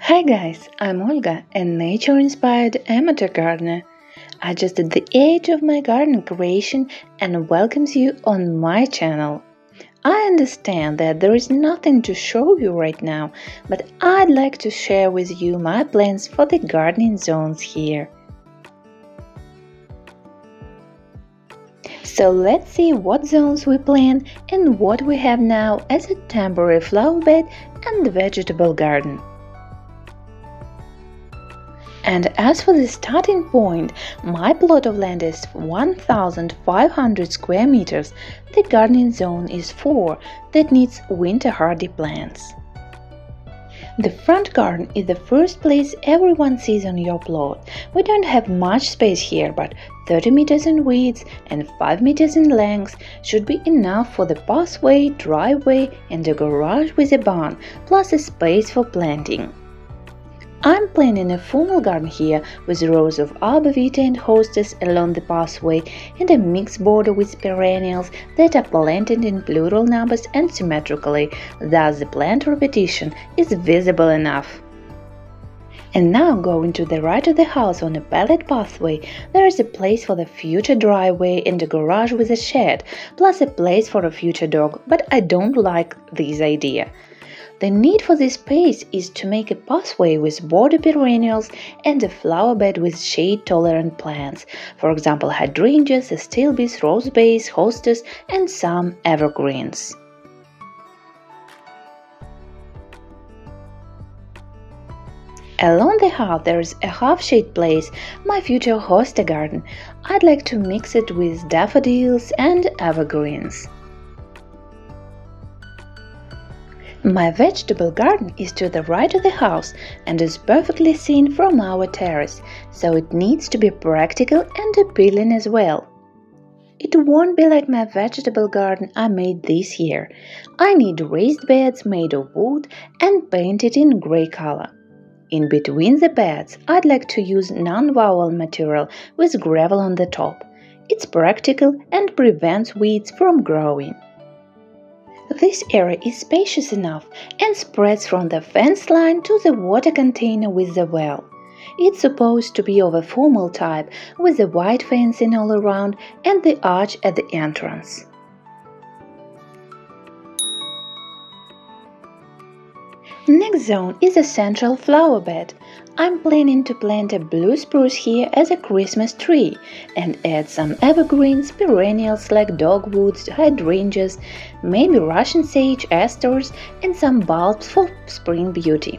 Hi guys, I'm Olga, a nature-inspired amateur gardener. I just at the age of my garden creation and welcomes you on my channel. I understand that there is nothing to show you right now, but I'd like to share with you my plans for the gardening zones here. So let's see what zones we plan and what we have now as a temporary flower bed and vegetable garden. And as for the starting point, my plot of land is 1,500 square meters. The gardening zone is 4 that needs winter-hardy plants. The front garden is the first place everyone sees on your plot. We don't have much space here, but 30 meters in width and 5 meters in length should be enough for the pathway, driveway and a garage with a barn, plus a space for planting. I'm planning a formal garden here with rows of arborvitae and hostas along the pathway and a mixed border with perennials that are planted in plural numbers and symmetrically, thus the plant repetition is visible enough. And now, going to the right of the house on a pallet pathway, there is a place for the future driveway and a garage with a shed, plus a place for a future dog, but I don't like this idea. The need for this space is to make a pathway with border perennials and a flower bed with shade-tolerant plants, for example hydrangeas, astilbes, rosebays, hostas and some evergreens. Along the house there is a half-shade place, my future hosta garden. I'd like to mix it with daffodils and evergreens. My vegetable garden is to the right of the house and is perfectly seen from our terrace, so it needs to be practical and appealing as well. It won't be like my vegetable garden I made this year. I need raised beds made of wood and painted in grey color. In between the beds, I'd like to use non-woven material with gravel on the top. It's practical and prevents weeds from growing. This area is spacious enough and spreads from the fence line to the water container with the well. It's supposed to be of a formal type with the white fencing all around and the arch at the entrance. Next zone is a central flower bed. I'm planning to plant a blue spruce here as a Christmas tree and add some evergreens, perennials like dogwoods, hydrangeas, maybe Russian sage, asters and some bulbs for spring beauty.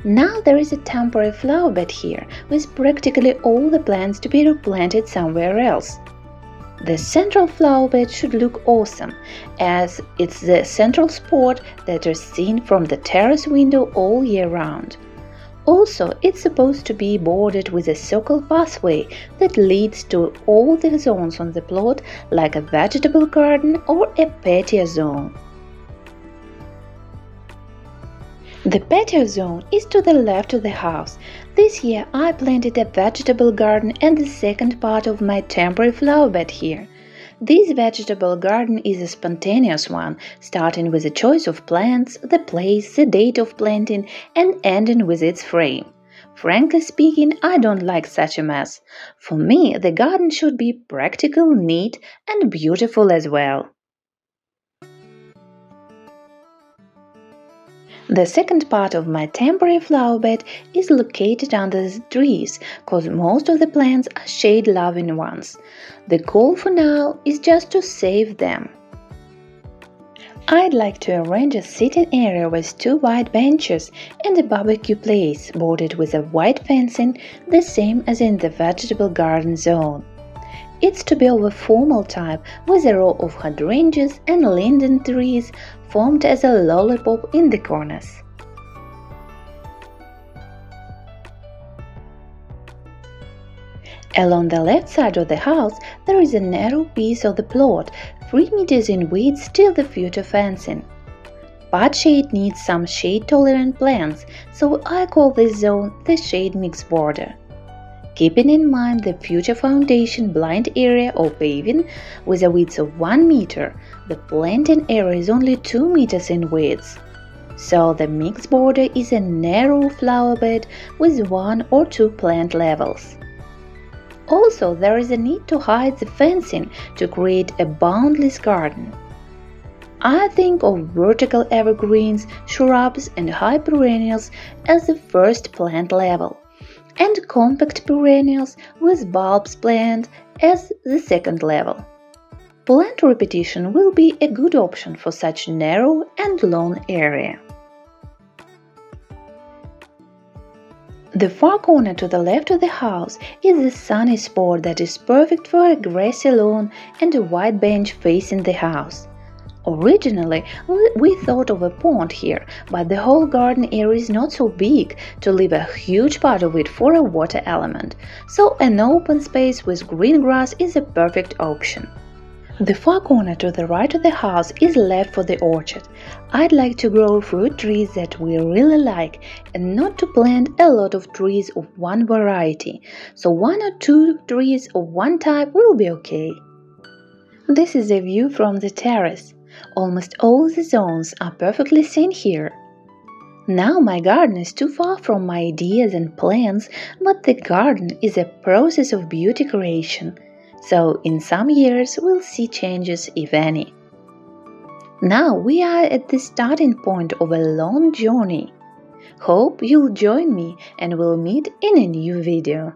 Now there is a temporary flower bed here with practically all the plants to be replanted somewhere else. The central flower bed should look awesome, as it's the central spot that is seen from the terrace window all year round. Also, it's supposed to be bordered with a circle pathway that leads to all the zones on the plot, like a vegetable garden or a patio zone. The patio zone is to the left of the house. This year I planted a vegetable garden and the second part of my temporary flower bed here. This vegetable garden is a spontaneous one, starting with the choice of plants, the place, the date of planting, and ending with its frame. Frankly speaking, I don't like such a mess. For me, the garden should be practical, neat, and beautiful as well. The second part of my temporary flower bed is located under the trees, cause most of the plants are shade-loving ones. The goal for now is just to save them. I'd like to arrange a sitting area with 2 white benches and a barbecue place bordered with a white fencing, the same as in the vegetable garden zone. It's to be of a formal type with a row of hydrangeas and linden trees formed as a lollipop in the corners. Along the left side of the house there is a narrow piece of the plot, 3 meters in width till the future fencing. Pot shade needs some shade-tolerant plants, so I call this zone the shade mix border. Keeping in mind the future foundation blind area or paving with a width of 1 meter, the planting area is only 2 meters in width. So the mixed border is a narrow flower bed with 1 or 2 plant levels. Also, there is a need to hide the fencing to create a boundless garden. I think of vertical evergreens, shrubs and high perennials as the first plant level, and compact perennials with bulbs planted as the second level. Plant repetition will be a good option for such narrow and long area. The far corner to the left of the house is a sunny spot that is perfect for a grassy lawn and a wide bench facing the house. Originally, we thought of a pond here, but the whole garden area is not so big to leave a huge part of it for a water element, so an open space with green grass is a perfect option. The far corner to the right of the house is left for the orchard. I'd like to grow fruit trees that we really like and not to plant a lot of trees of one variety, so 1 or 2 trees of one type will be okay. This is a view from the terrace. Almost all the zones are perfectly seen here. Now my garden is too far from my ideas and plans, but the garden is a process of beauty creation, so in some years we'll see changes, if any. Now we are at the starting point of a long journey. Hope you'll join me and we'll meet in a new video.